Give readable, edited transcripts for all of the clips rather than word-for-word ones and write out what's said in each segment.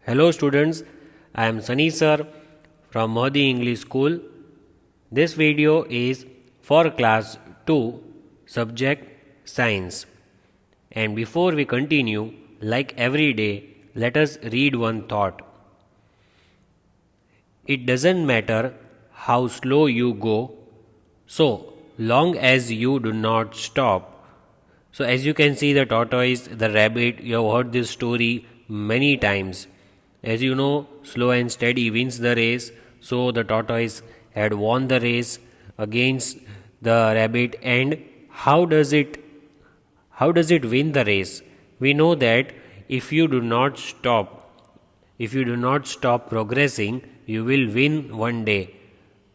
Hello students, I am Sunny sir from Mahdi English School. This video is for class 2 subject science. And before we continue, like every day, let us read one thought. It doesn't matter how slow you go, so long as you do not stop. So as you can see, the tortoise, the rabbit, you have heard this story many times. As you know, slow and steady wins the race. So the tortoise had won the race against the rabbit. And how does it win the race? We know that if you do not stop progressing, you will win one day.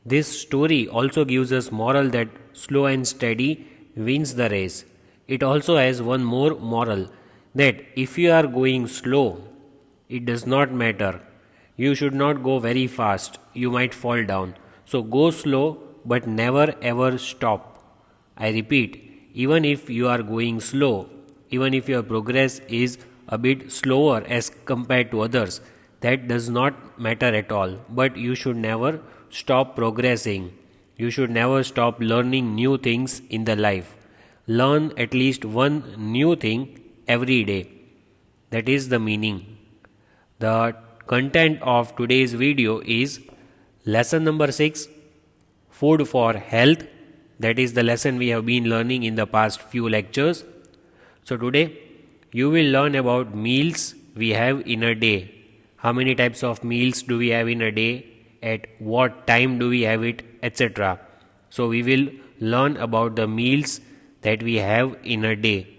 This story also gives us moral that slow and steady wins the race. It also has one more moral that if you are going slow, it does not matter. You should not go very fast. You might fall down. So go slow but never ever stop. I repeat, even if you are going slow, even if your progress is a bit slower as compared to others, that does not matter at all. But you should never stop progressing. You should never stop learning new things in the life. Learn at least one new thing every day. That is the meaning. The content of today's video is lesson number 6, food for health. That is the lesson we have been learning in the past few lectures. So today you will learn about meals we have in a day. How many types of meals do we have in a day? At what time do we have it, etc. So we will learn about the meals that we have in a day.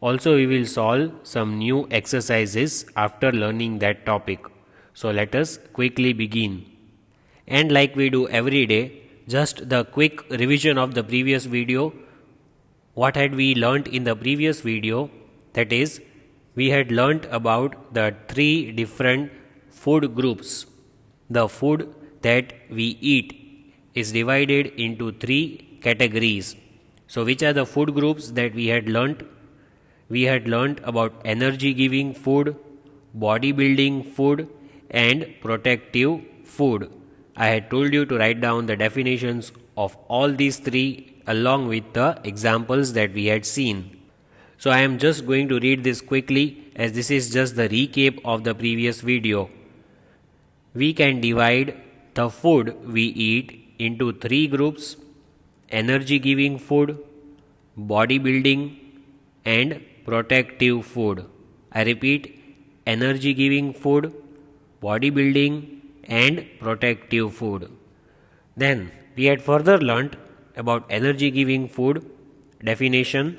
Also we will solve some new exercises after learning that topic. So let us quickly begin. And like we do every day, just the quick revision of the previous video. What had we learnt in the previous video? That is, we had learnt about the 3 different food groups. The food that we eat is divided into 3 categories. So which are the food groups that we had learnt? We had learnt about energy giving food, bodybuilding food, and protective food. I had told you to write down the definitions of all these 3 along with the examples that we had seen. So I am just going to read this quickly as this is just the recap of the previous video. We can divide the food we eat into 3 groups: energy giving food, bodybuilding, and protective food. I repeat, energy giving food, bodybuilding, and protective food. Then we had further learnt about energy giving food definition.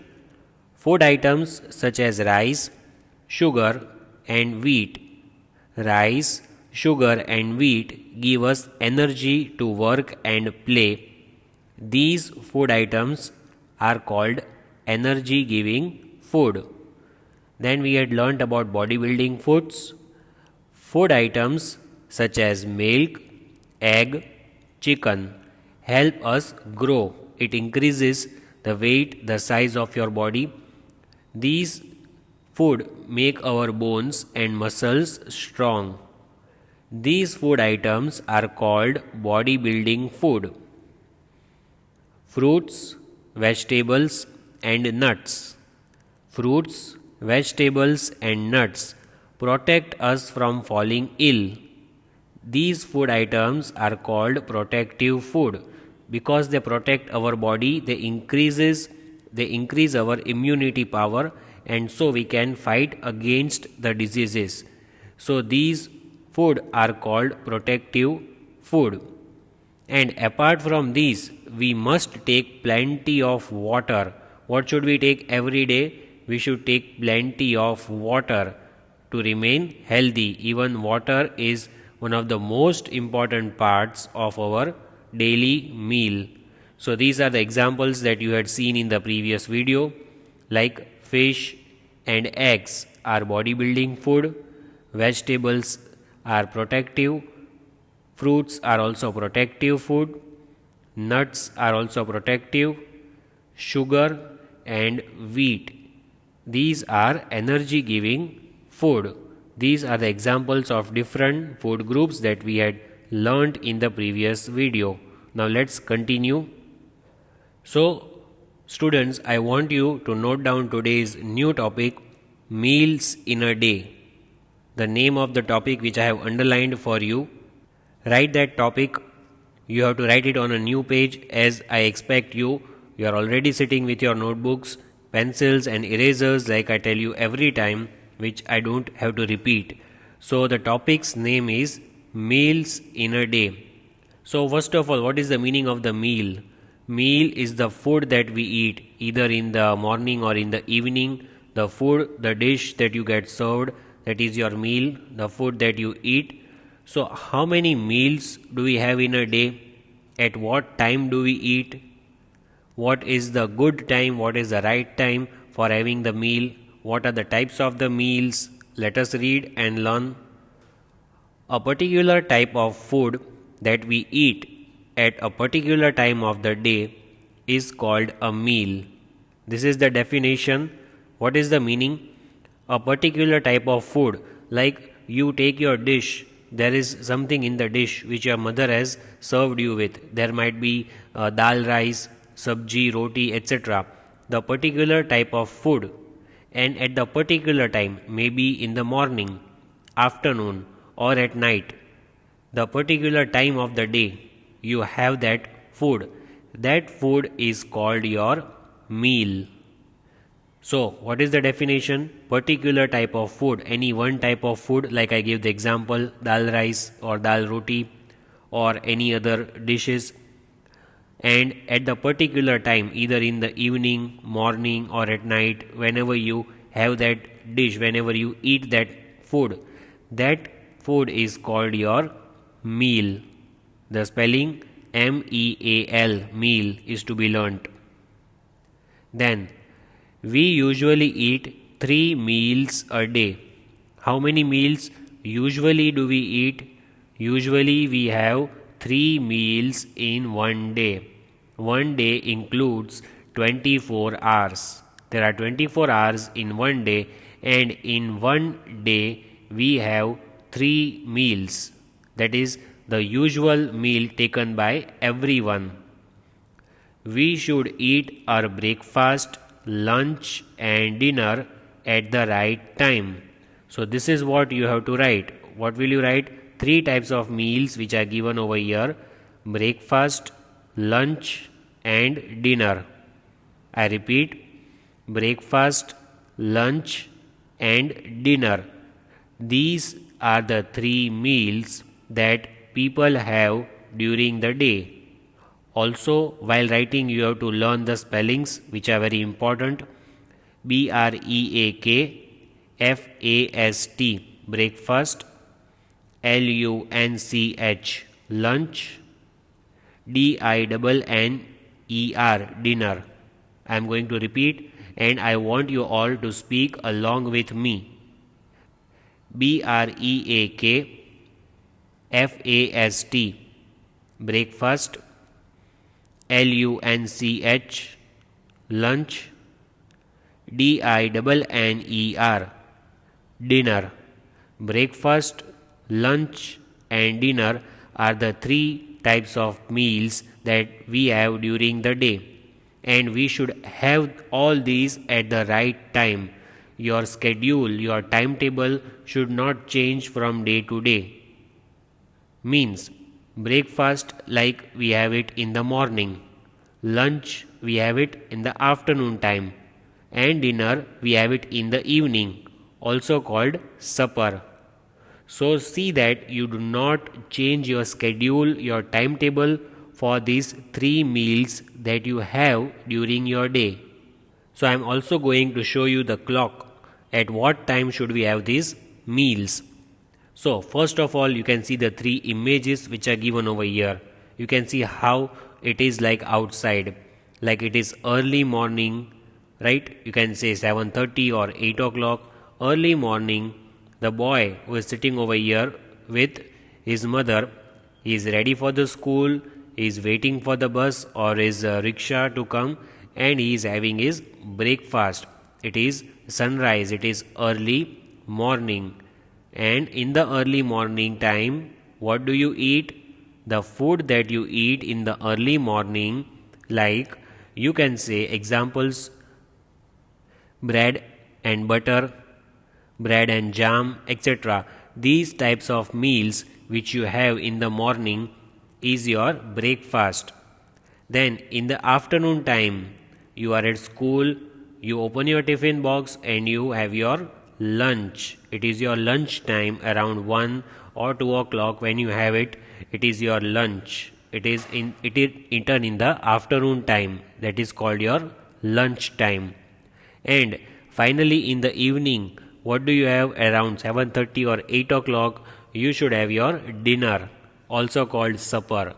Food items such as rice, sugar, and wheat. Rice, sugar, and wheat give us energy to work and play. These food items are called energy giving food. Then we had learnt about bodybuilding foods. Food items such as milk, egg, chicken help us grow. It increases the weight, the size of your body. These food make our bones and muscles strong. These food items are called bodybuilding food. Fruits, vegetables, and nuts. Fruits, vegetables, and nuts protect us from falling ill. These food items are called protective food because they protect our body, they increase our immunity power, and so we can fight against the diseases. So these food are called protective food. And apart from these, we must take plenty of water. What should we take every day? We should take plenty of water to remain healthy. Even water is one of the most important parts of our daily meal. So these are the examples that you had seen in the previous video, like fish and eggs are bodybuilding food, vegetables are protective, fruits are also protective food, nuts are also protective, sugar and wheat, these are energy giving food. These are the examples of different food groups that we had learned in the previous video. Now let's continue. So students, I want you to note down today's new topic, meals in a day. The name of the topic which I have underlined for you. Write that topic. You have to write it on a new page, as I expect you. You are already sitting with your notebooks, pencils and erasers like I tell you every time, which I don't have to repeat. So the topic's name is meals in a day. So first of all, what is the meaning of the meal? Meal is the food that we eat either in the morning or in the evening. The food, the dish that you get served, that is your meal, the food that you eat. So how many meals do we have in a day? At what time do we eat? What is the good time? What is the right time for having the meal? What are the types of the meals? Let us read and learn. A particular type of food that we eat at a particular time of the day is called a meal. This is the definition. What is the meaning? A particular type of food, like you take your dish, there is something in the dish which your mother has served you with. There might be dal rice, sabji, roti, etc. The particular type of food, and at the particular time, maybe in the morning, afternoon or at night, the particular time of the day, you have that food. That food is called your meal. So, what is the definition? Particular type of food, any one type of food, like I gave the example, dal rice or dal roti or any other dishes, and at the particular time, either in the evening, morning or at night, whenever you have that dish, whenever you eat that food is called your meal. The spelling MEAL, meal, is to be learnt. Then we usually eat 3 meals a day. How many meals usually do we eat? Usually we have 3 meals in one day. One day includes 24 hours. There are 24 hours in one day, and in one day we have 3 meals. That is the usual meal taken by everyone. We should eat our breakfast, lunch and dinner at the right time. So this is what you have to write. What will you write? 3 types of meals which are given over here: breakfast, lunch and dinner. I repeat, breakfast, lunch and dinner. These are the 3 meals that people have during the day. Also, while writing, you have to learn the spellings, which are very important. BREAKFAST, breakfast; LUNCH, lunch; DINNER, dinner. I am going to repeat, and I want you all to speak along with me. BREAKFAST, breakfast; LUNCH, lunch; DINNER, dinner. Breakfast, lunch and dinner are the 3 types of meals that we have during the day, and we should have all these at the right time. Your schedule, your timetable should not change from day to day. Means breakfast, like we have it in the morning; lunch we have it in the afternoon time; and dinner we have it in the evening, also called supper. So see that you do not change your schedule, your timetable for these 3 meals that you have during your day. So I am also going to show you the clock. At what time should we have these meals? So first of all, you can see the 3 images which are given over here. You can see how it is like outside, like it is early morning, right? You can say 7:30 or 8 o'clock, early morning. The boy who is sitting over here with his mother is ready for the school, is waiting for the bus or his rickshaw to come, and he is having his breakfast. It is sunrise, it is early morning. And in the early morning time, what do you eat? The food that you eat in the early morning, like you can say examples: bread and butter, bread and jam, etc. These types of meals which you have in the morning is your breakfast. Then in the afternoon time, you are at school, you open your tiffin box and you have your lunch. It is your lunch time around 1 or 2 o'clock when you have it. It is your lunch. It is eaten in the afternoon time. That is called your lunch time. And finally in the evening, what do you have around 7:30 or 8 o'clock? You should have your dinner, also called supper.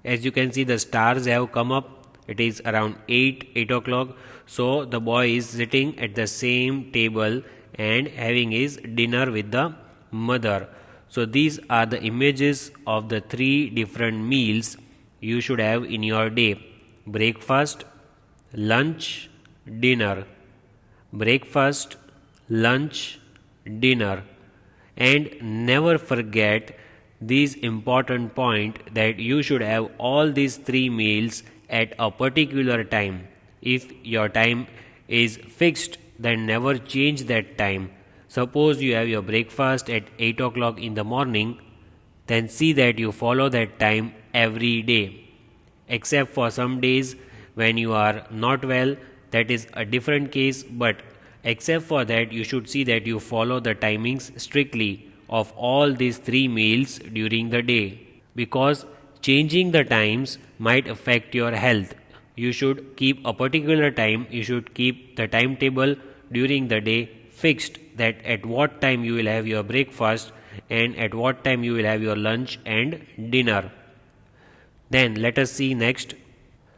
As you can see, the stars have come up. It is around 8 o'clock. So the boy is sitting at the same table and having his dinner with the mother. So these are the images of the three different meals you should have in your day: breakfast, lunch, dinner. Breakfast, lunch, dinner. And never forget this important point that you should have all these three meals at a particular time. If your time is fixed, then never change that time. Suppose you have your breakfast at 8 o'clock in the morning, then see that you follow that time every day. Except for some days when you are not well, that is a different case, but except for that, you should see that you follow the timings strictly of all these three meals during the day, because changing the times might affect your health. You should keep a particular time, you should keep the timetable during the day fixed, that at what time you will have your breakfast and at what time you will have your lunch and dinner. Then let us see next.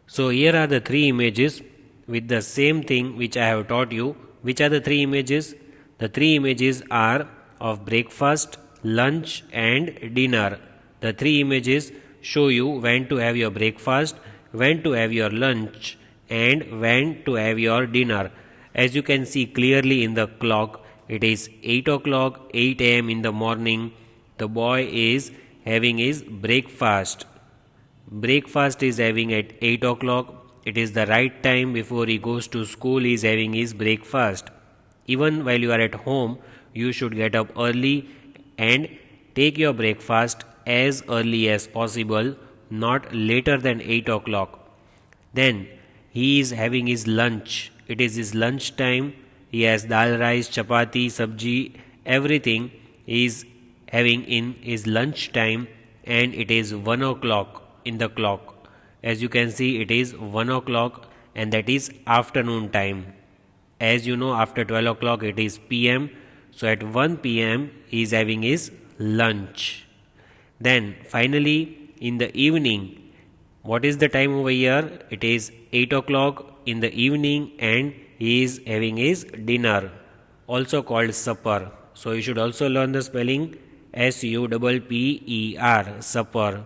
So here are the three images with the same thing which I have taught you. Which are the three images? The three images are of breakfast, lunch and dinner. The three images show you when to have your breakfast, when to have your lunch and when to have your dinner. As you can see clearly in the clock, it is 8 o'clock, 8 am in the morning. The boy is having his breakfast. Breakfast is having at 8 o'clock. It is the right time before he goes to school, he is having his breakfast. Even while you are at home, you should get up early and take your breakfast as early as possible, not later than 8 o'clock. Then he is having his lunch. It is his lunch time. He has dal, rice, chapati, sabji, everything he is having in his lunch time, and it is 1 o'clock in the clock. As you can see, it is 1 o'clock and that is afternoon time. As you know, after 12 o'clock it is PM. So at 1 PM he is having his lunch. Then finally in the evening, what is the time over here? It is 8 o'clock in the evening and he is having his dinner, also called supper. So you should also learn the spelling SUPPER, supper.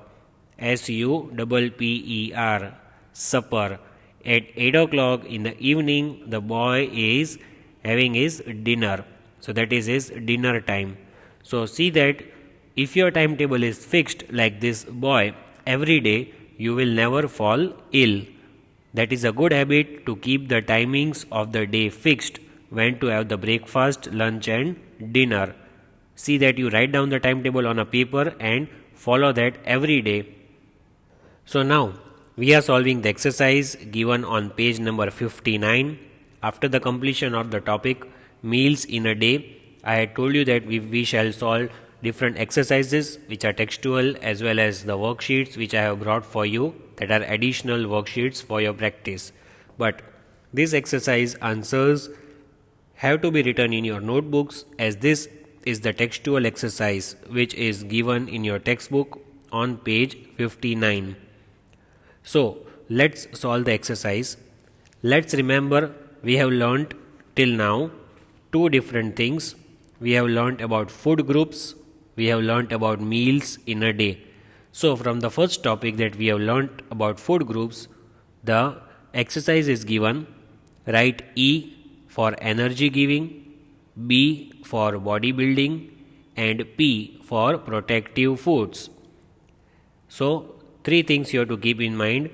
SUPPER, supper. At 8 o'clock in the evening, the boy is having his dinner. So that is his dinner time. So see that if your timetable is fixed like this boy every day, you will never fall ill. That is a good habit to keep the timings of the day fixed, when to have the breakfast, lunch and dinner. See that you write down the timetable on a paper and follow that every day. So now we are solving the exercise given on page number 59. After the completion of the topic meals in a day, I had told you that we shall solve different exercises which are textual, as well as the worksheets which I have brought for you, that are additional worksheets for your practice. But this exercise answers have to be written in your notebooks, as this is the textual exercise which is given in your textbook on page 59. So let's solve the exercise. Let's remember, we have learnt till now two different things. We have learnt about food groups, we have learnt about meals in a day. So from the first topic that we have learnt about food groups, the exercise is given: write E for energy giving, B for bodybuilding, and P for protective foods. So, three things you have to keep in mind.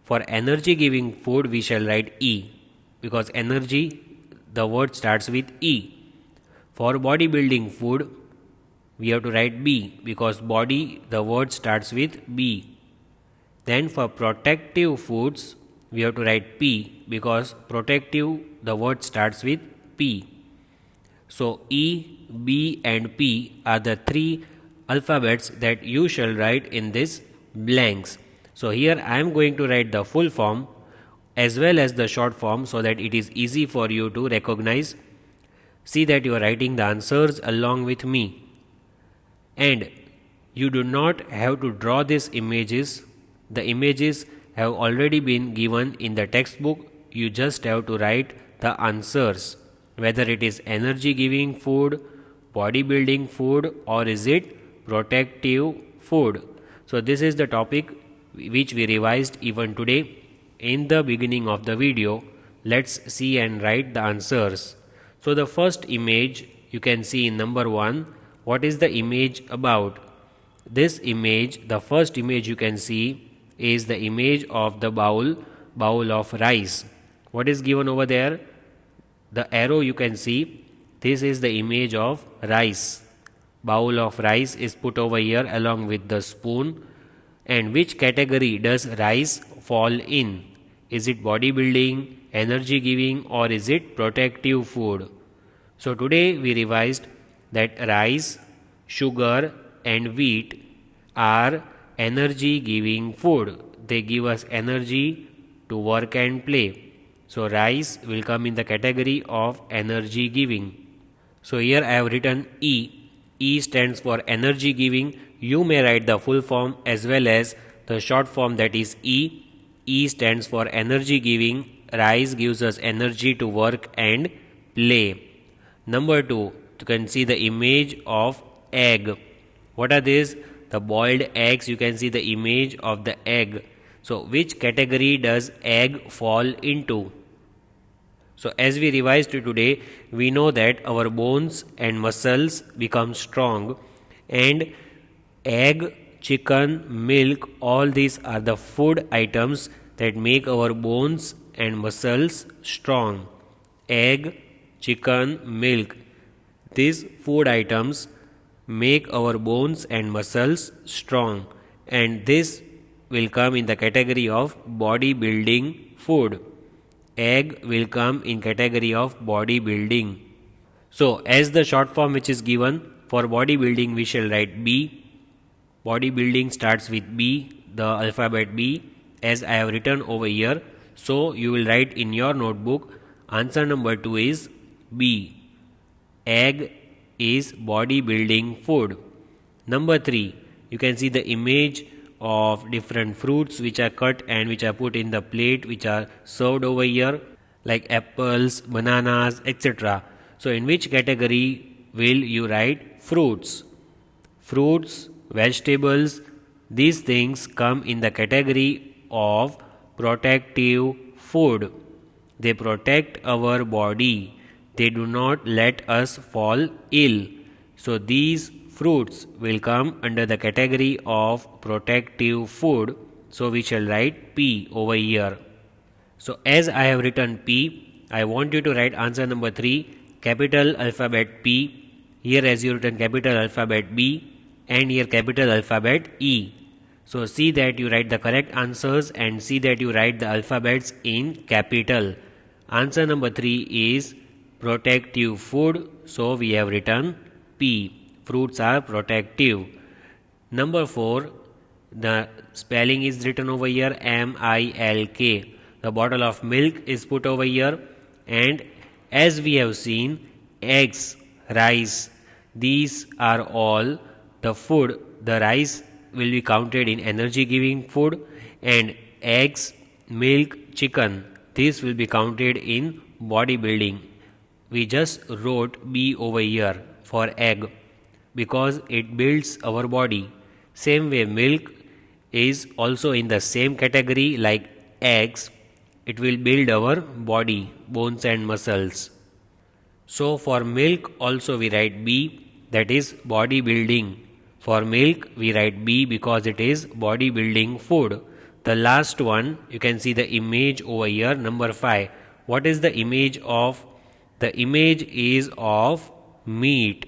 For energy giving food, we shall write E because energy, the word starts with E. For bodybuilding food, we have to write B because body, the word starts with B. Then for protective foods, we have to write P because protective, the word starts with P. So E, B and P are the three alphabets that you shall write in this blanks. So here I am going to write the full form as well as the short form so that it is easy for you to recognize. See that you are writing the answers along with me. And you do not have to draw these images. The images have already been given in the textbook. You just have to write the answers, whether it is energy giving food, bodybuilding food, or is it protective food. So this is the topic which we revised even today. In the beginning of the video, let's see and write the answers. So the first image you can see in number 1. What is the image about? This image, the first image you can see is the image of the bowl of rice. What is given over there? The arrow you can see, this is the image of rice. Bowl of rice is put over here along with the spoon. And which category does rice fall in? Is it bodybuilding, energy giving, or is it protective food? So today we revised that rice, sugar and wheat are energy giving food. They give us energy to work and play. So rice will come in the category of energy giving. So here I have written E. E stands for energy giving. You may write the full form as well as the short form, that is E. E stands for energy giving. Rice gives us energy to work and play. Number 2, you can see the image of egg. What are these? The boiled eggs. You can see the image of the egg. So which category does egg fall into? So as we revised today, we know that our bones and muscles become strong, and egg, chicken, milk, all these are the food items that make our bones and muscles strong. Egg, chicken, milk, these food items make our bones and muscles strong, and this will come in the category of bodybuilding food. Egg will come in category of bodybuilding. So as the short form which is given, for bodybuilding we shall write B. Bodybuilding starts with B, the alphabet B, as I have written over here. So you will write in your notebook, answer number 2 is B. Egg is bodybuilding food. Number 3, you can see the image of different fruits which are cut and which are put in the plate, which are served over here, like apples, bananas, etc. So in which category will you write fruits? Fruits, vegetables, these things come in the category of protective food. They protect our body. They do not let us fall ill. So these fruits will come under the category of protective food. So we shall write P over here. So as I have written P, I want you to write answer number 3, capital alphabet P. Here as you written capital alphabet B, and here capital alphabet E. So see that you write the correct answers and see that you write the alphabets in capital. Answer number 3 is protective food. So we have written P. Fruits are protective. Number 4, the spelling is written over here MILK. The bottle of milk is put over here, and as we have seen, eggs, rice, these are all the food. The rice will be counted in energy giving food, and eggs, milk, chicken, this will be counted in bodybuilding. We just wrote B over here for egg because it builds our body. Same way milk is also in the same category like eggs. It will build our body, bones and muscles. So for milk also we write B, that is bodybuilding. For milk we write B because it is bodybuilding food. The last one, you can see the image over here, number 5. What is the image of? The image is of meat.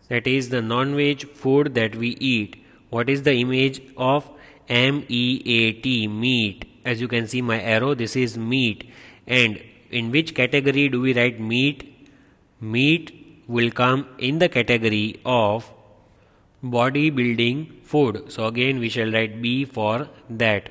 That is the non-veg food that we eat. What is the image of? MEAT, meat. As you can see my arrow, this is meat. And in which category do we write meat? Meat will come in the category of bodybuilding food. So again we shall write B for that.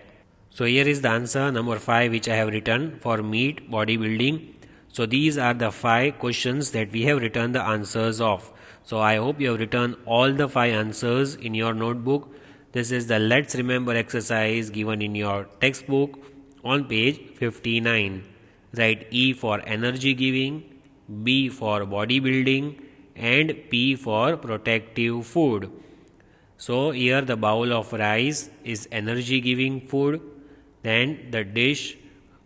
So here is the answer number 5 which I have written for meat bodybuilding. So these are the 5 questions that we have written the answers of. So I hope you have written all the 5 answers in your notebook. This is the Let's Remember exercise given in your textbook on page 59. Write E for energy giving, B for bodybuilding, and P for protective food. So here the bowl of rice is energy giving food, then the dish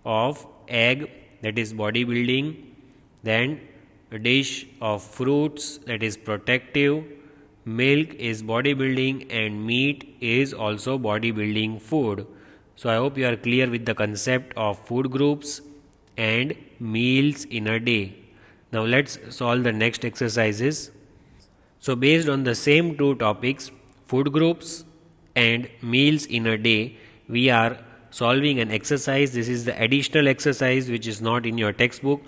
of egg, that is bodybuilding, then a dish of fruits, that is protective, milk is bodybuilding, and meat is also bodybuilding food. So I hope you are clear with the concept of food groups and meals in a day. Now let's solve the next exercises. So based on the same 2 topics, food groups and meals in a day, we are solving an exercise. This is the additional exercise which is not in your textbook.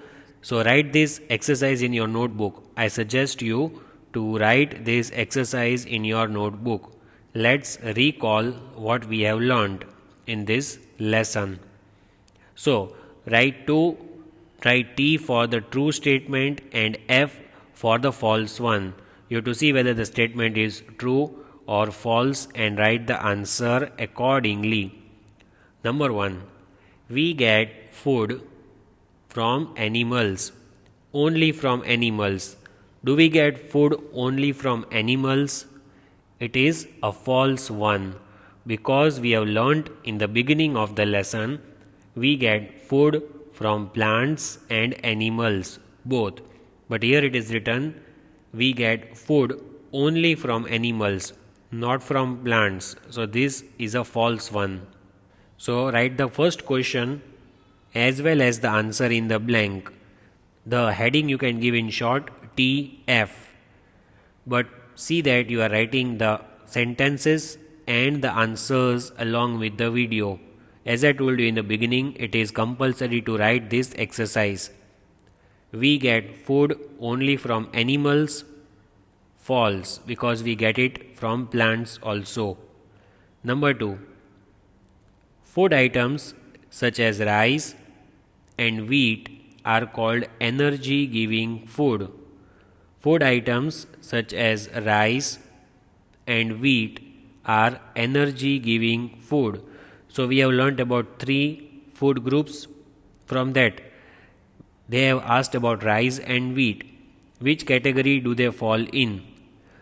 So write this exercise in your notebook. I suggest you to write this exercise in your notebook. Let's recall what we have learned in this lesson. So write T for the true statement and F for the false one. You have to see whether the statement is true or false and write the answer accordingly. Number 1. We get food from animals. Only from animals. Do we get food only from animals? It is a false one because we have learnt in the beginning of the lesson we get food from plants and animals both. But here it is written we get food only from animals, not from plants. So this is a false one. So write the first question as well as the answer in the blank. The heading you can give in short TF. But see that you are writing the sentences and the answers along with the video. As I told you in the beginning, it is compulsory to write this exercise. We get food only from animals. False, because we get it from plants also. Number 2. Food items such as rice and wheat are called energy giving food. Food items such as rice and wheat are energy giving food. So we have learnt about 3 food groups. From that, they have asked about rice and wheat. Which category do they fall in?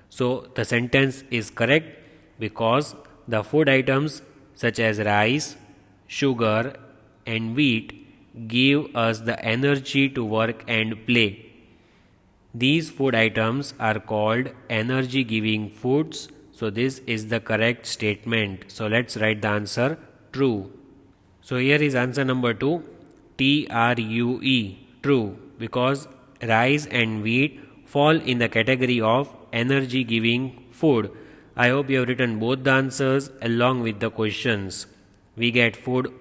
So the sentence is correct because the food items such as rice, sugar and wheat give us the energy to work and play. These food items are called energy giving foods. So this is the correct statement. So let's write the answer true. So here is answer number 2, TRUE, true, because rice and wheat fall in the category of energy giving food. I hope you have written both the answers along with the questions. We get food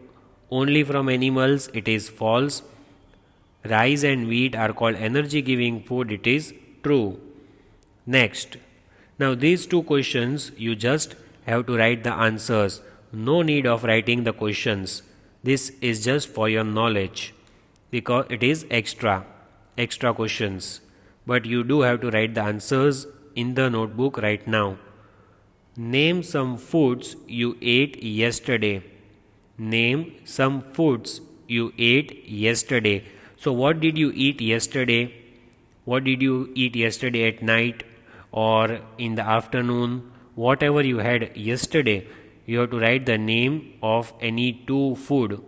only from animals, it is false. Rice and wheat are called energy giving food, it is true. Next, now these 2 questions you just have to write the answers. No need of writing the questions. This is just for your knowledge because it is extra questions. But you do have to write the answers in the notebook right now. Name some foods you ate yesterday. Name some foods you ate yesterday. So what did you eat yesterday? What did you eat yesterday at night or in the afternoon? Whatever you had yesterday, you have to write the name of any two food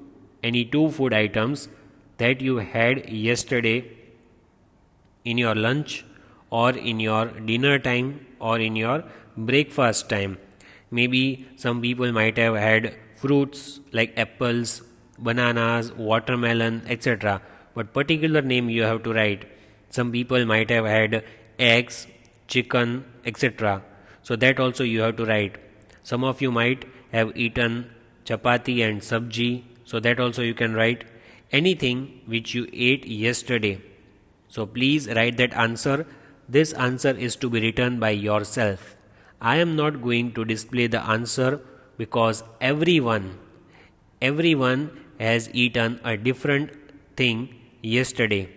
items that you had yesterday in your lunch or in your dinner time or in your breakfast time. Maybe some people might have had fruits like apples, bananas, watermelon, etc. But particular name you have to write. Some people might have had eggs, chicken, etc. So that also you have to write. Some of you might have eaten chapati and sabji, so that also you can write anything which you ate yesterday. So please write that answer. This answer is to be written by yourself. I am not going to display the answer because everyone has eaten a different thing yesterday.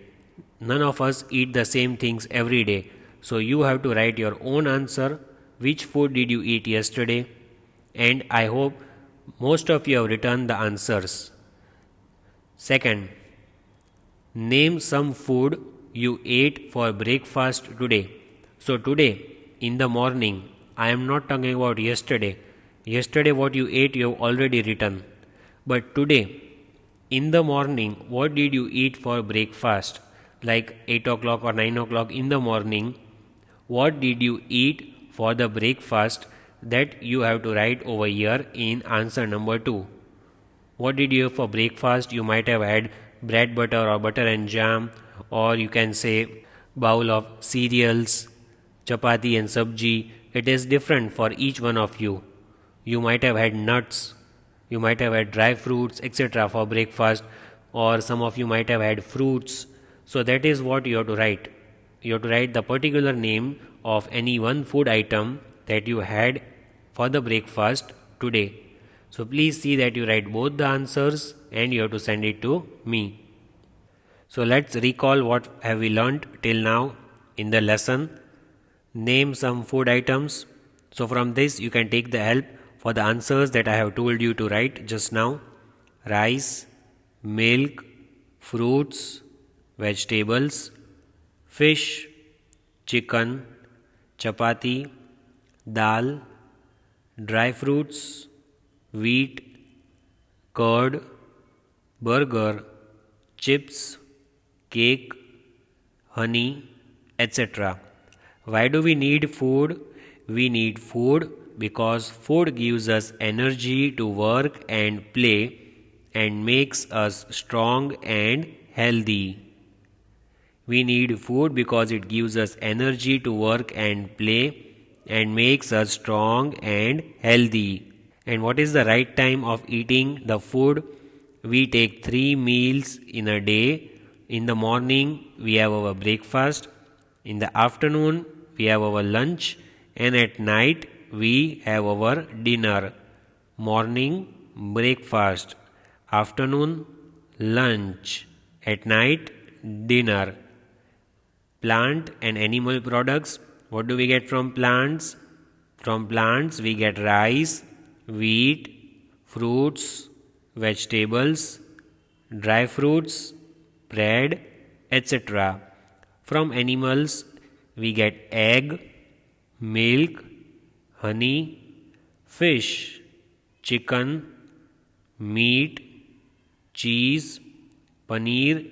None of us eat the same things every day. So you have to write your own answer. Which food did you eat yesterday? And I hope most of you have written the answers. Second, name some food you ate for breakfast today. So today, in the morning, I am not talking about yesterday. Yesterday what you ate you have already written. But today, in the morning, what did you eat for breakfast? Like 8 o'clock or 9 o'clock in the morning, what did you eat for the breakfast? That you have to write over here in answer number 2. What did you have for breakfast? You might have had bread butter or butter and jam, or you can say bowl of cereals, chapati and sabji. It is different for each one of you. You might have had nuts, you might have had dry fruits, etc. for breakfast, or some of you might have had fruits. So that is what you have to write. You have to write the particular name of any one food item that you had for the breakfast today. So please see that you write both the answers and you have to send it to me. So let's recall what have we learnt till now in the lesson. Name some food items. So from this you can take the help for the answers that I have told you to write just now. Rice, milk, fruits, vegetables, fish, chicken, chapati, dal, dry fruits, wheat, curd, burger, chips, cake, honey, etc. Why do we need food? We need food because food gives us energy to work and play and makes us strong and healthy. We need food because it gives us energy to work and play and makes us strong and healthy. And what is the right time of eating the food? We take 3 meals in a day. In the morning, we have our breakfast. In the afternoon, we have our lunch. And at night, we have our dinner. Morning, breakfast. Afternoon, lunch. At night, dinner. Plant and animal products. What do we get from plants? From plants we get rice, wheat, fruits, vegetables, dry fruits, bread, etc. From animals we get egg, milk, honey, fish, chicken, meat, cheese, paneer,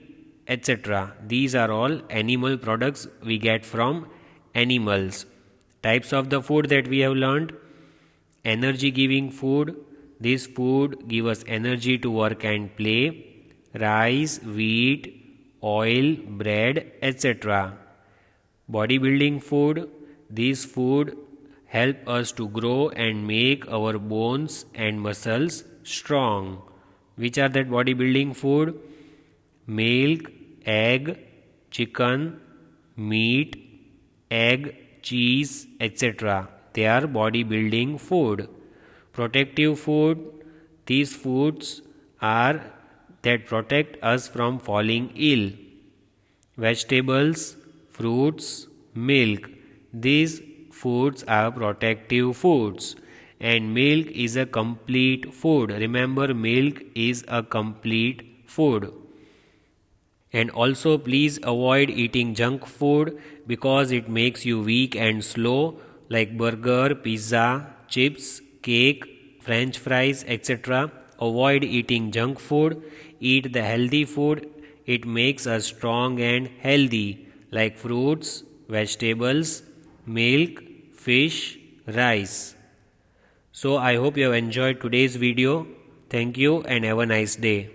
etc. These are all animal products we get from animals. Types of the food that we have learned: energy giving food. This food give us energy to work and play. Rice, wheat, oil, bread, etc. Bodybuilding food. This food help us to grow and make our bones and muscles strong. Which are that bodybuilding food? Milk, egg, chicken, meat, egg, cheese, etc. They are bodybuilding food. Protective food. These foods are that protect us from falling ill. Vegetables, fruits, milk. These foods are protective foods. And milk is a complete food. Remember, milk is a complete food. And also please avoid eating junk food because it makes you weak and slow, like burger, pizza, chips, cake, french fries, etc. Avoid eating junk food. Eat the healthy food. It makes us strong and healthy, like fruits, vegetables, milk, fish, rice. So I hope you have enjoyed today's video. Thank you and have a nice day.